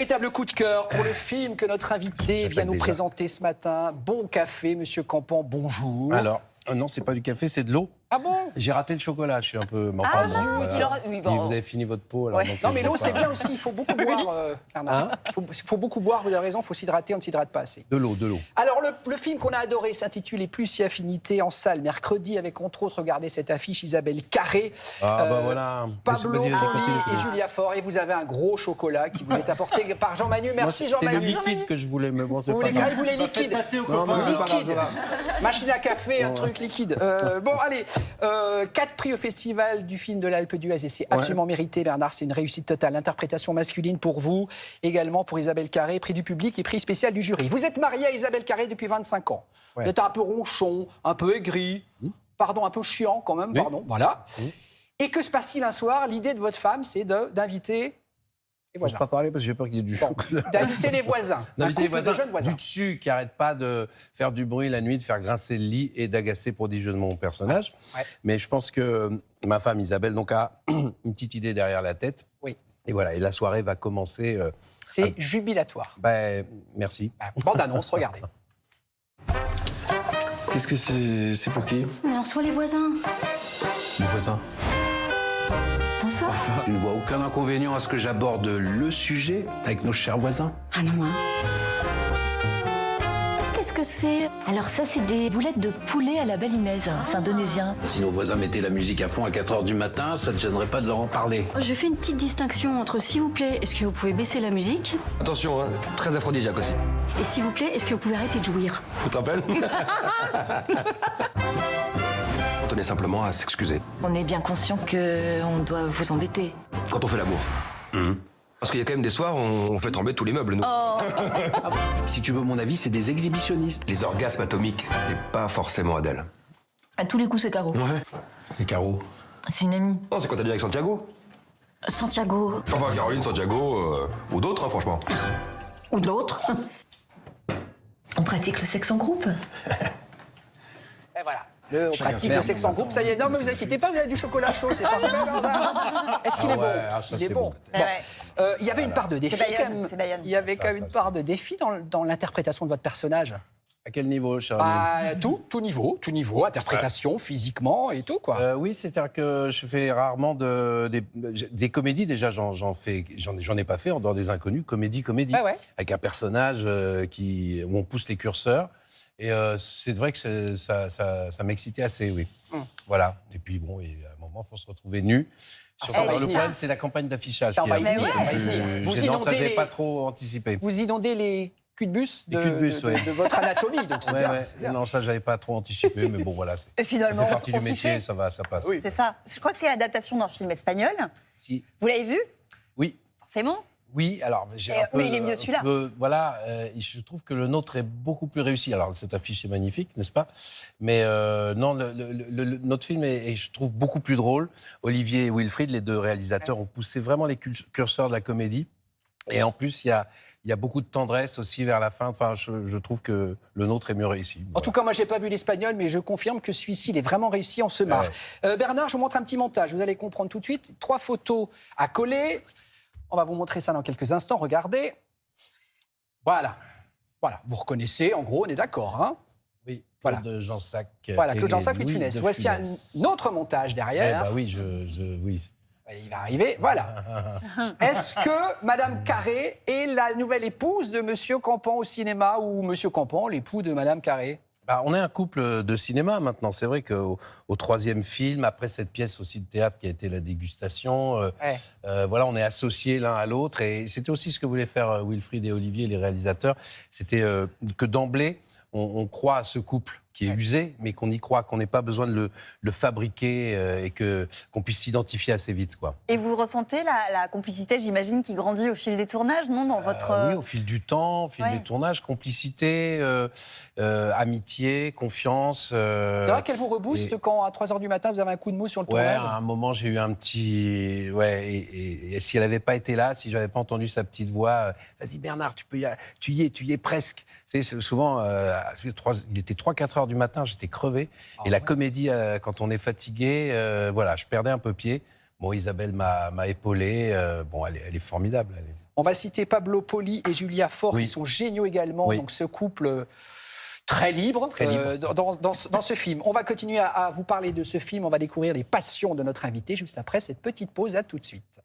Véritable coup de cœur pour le film que notre invité vient nous présenter ce matin. Bon café, Monsieur Campan, bonjour. Alors, non, c'est pas du café, c'est de l'eau. Ah bon? J'ai raté le chocolat, je suis un peu... Enfin, bon, voilà. oui, bon. Vous avez fini votre pot, alors... Ouais. donc, Non mais l'eau c'est bien aussi, il faut beaucoup boire, Bernard. Il faut beaucoup boire, vous avez raison, il faut s'hydrater, on ne s'hydrate pas assez. De l'eau, de l'eau. Alors le film qu'on a adoré s'intitule « Et plus si affinité » en salle mercredi avec entre autres, regardez cette affiche, Isabelle Carré, Ah bah voilà. Pablo Vas-y, Poli continue. et Julia Faure. Et vous avez un gros chocolat qui vous est apporté par Jean-Manu. Merci C'était le Jean-Manu. liquide que je voulais, mais bon, c'est Vous pas voulez grave. carré, vous voulez liquide. Non, non, c'est pas grave, Liquide. Machine à café, un truc liquide. Bon, allez, 4 prix au Festival du film de l'Alpe d'Huez et c'est absolument mérité, Bernard. C'est une réussite totale. Interprétation masculine pour vous, également pour Isabelle Carré, prix du public et prix spécial du jury. Vous êtes marié à Isabelle Carré depuis 25 ans. Ouais. Vous êtes un peu ronchon, un peu aigri, pardon, un peu chiant quand même, Oui. pardon. Voilà. Et que se passe-t-il un soir? L'idée de votre femme, c'est d'inviter les Je n'ose voisins. pas parler parce que j'ai peur qu'il y ait du Bon, chocolat. d'inviter les voisins. Un D'inviter les couple de voisins jeunes voisins. du dessus qui n'arrêtent pas de faire du bruit la nuit, de faire grincer le lit et d'agacer prodigieusement mon personnage. Ouais. Mais je pense que ma femme Isabelle donc, a une petite idée derrière la tête. Oui. Et voilà, et la soirée va commencer. C'est jubilatoire. Ben, merci. Bande-annonce, regardez. Qu'est-ce que c'est? C'est pour qui? Alors, soit les voisins. Les voisins. Bonsoir. Je ne vois aucun inconvénient à ce que j'aborde le sujet avec nos chers voisins. Ah non, hein. Qu'est-ce que c'est? Alors ça, c'est des boulettes de poulet à la balinaise. C'est indonésien. Si nos voisins mettaient la musique à fond à 4 h du matin, ça ne te gênerait pas de leur en parler. Je fais une petite distinction entre s'il vous plaît, est-ce que vous pouvez baisser la musique? Attention, hein, très aphrodisiaque aussi. Et s'il vous plaît, est-ce que vous pouvez arrêter de jouir? Tu te rappelles? On tenait simplement à s'excuser On est bien conscient qu'on doit vous embêter. quand on fait l'amour. Parce qu'il y a quand même des soirs où on fait trembler tous les meubles, nous. Si tu veux mon avis, c'est des exhibitionnistes. Les orgasmes atomiques, c'est pas forcément Adèle. À tous les coups, c'est Caro. Ouais. Et Caro? C'est une amie. Non, c'est quand t'es bien avec Santiago. Santiago. Enfin, Caroline, Santiago, ou d'autres, hein, franchement. Ou de l'autre. On pratique le sexe en groupe. Et voilà. On pratique le sexe en groupe, ça y est. Non, mais vous inquiétez pas, vous avez du chocolat chaud, c'est parfait. Est-ce qu'il est bon? Ah, ça, Il est c'est bon. bon. Bon. Il y avait une part de défi Bayonne, quand même. c'est Bayonne. Il y avait quand même une part de défi dans l'interprétation de votre personnage. À quel niveau, cher Bah, tout niveau, interprétation, physiquement et tout, quoi. Oui, c'est-à-dire que je fais rarement des comédies. Déjà, j'en ai pas fait en dehors des inconnus. Comédie. Ouais. Avec un personnage où on pousse les curseurs. Et c'est vrai que ça m'excitait assez, oui. Voilà. Et puis bon, et à un moment, il faut se retrouver nu. ça, on va y Le venir. problème, c'est la campagne d'affichage. Ça, on qui va est y un venir, petit on va y peu venir. plus Vous gênante. inondez Ça, j'avais les- pas trop anticipé. Vous inondez les culs de bus Les culs de bus, ouais. de votre anatomie, donc c'est Ouais, bien. ouais. c'est bien. Non, ça, j'avais pas trop anticipé, mais bon, voilà. Et finalement, ça fait partie on du s'y métier, fait. ça passe. Oui. C'est ça. Je crois que c'est l'adaptation d'un film espagnol. Si. Vous l'avez vu? Oui. Forcément. Oui, alors j'ai Et- un peu, mais il est mieux celui-là. Voilà, je trouve que le nôtre est beaucoup plus réussi. Alors cette affiche est magnifique, n'est-ce pas? Mais non, notre film est, je trouve, beaucoup plus drôle. Olivier et Wilfried, les deux réalisateurs, ont poussé vraiment les curseurs de la comédie. Et en plus, il y a beaucoup de tendresse aussi vers la fin. Enfin, je trouve que le nôtre est mieux réussi. En tout cas, moi, j'ai pas vu l'espagnol, mais je confirme que celui-ci, il est vraiment réussi, on se marre. Bernard, je vous montre un petit montage, vous allez comprendre tout de suite. 3 photos à coller. On va vous montrer ça dans quelques instants, regardez. Voilà, vous reconnaissez, en gros, on est d'accord, hein? Oui, Voilà. Claude Jansac. Voilà, et Claude Jansac, Louis de Louis Funès. de Voici un Funès. autre montage derrière. Bah oui, oui. Il va arriver, voilà. Est-ce que Madame Carré est la nouvelle épouse de Monsieur Campan au cinéma ou Monsieur Campan, l'époux de Madame Carré? Bah, on est un couple de cinéma maintenant. C'est vrai qu'au 3e film, après cette pièce aussi de théâtre qui a été La Dégustation, voilà, on est associés l'un à l'autre. Et c'était aussi ce que voulaient faire Wilfried et Olivier, les réalisateurs. C'était que d'emblée, on croit à ce couple qui est usé, mais qu'on y croit, qu'on n'ait pas besoin de le fabriquer et qu'on puisse s'identifier assez vite, quoi. Et vous ressentez la complicité, j'imagine, qui grandit au fil des tournages, non? Dans votre... Oui, au fil du temps, au fil des tournages, complicité, amitié, confiance. C'est vrai qu'elle vous rebooste quand, à 3 h du matin, vous avez un coup de mou sur le Ouais, tournage? à un moment, j'ai eu un petit... Ouais, et si elle n'avait pas été là, si je n'avais pas entendu sa petite voix, vas-y Bernard, tu y es presque. C'est souvent, il était 3-4 heures du matin, j'étais crevé. Et la comédie, quand on est fatigué, voilà, je perdais un peu pied. Bon, Isabelle m'a épaulé. Bon, elle est formidable. Elle est... On va citer Pablo Poli et Julia Fort, qui sont géniaux également. Oui. Donc ce couple très libre, dans ce film. On va continuer à vous parler de ce film. On va découvrir les passions de notre invité juste après cette petite pause. À tout de suite.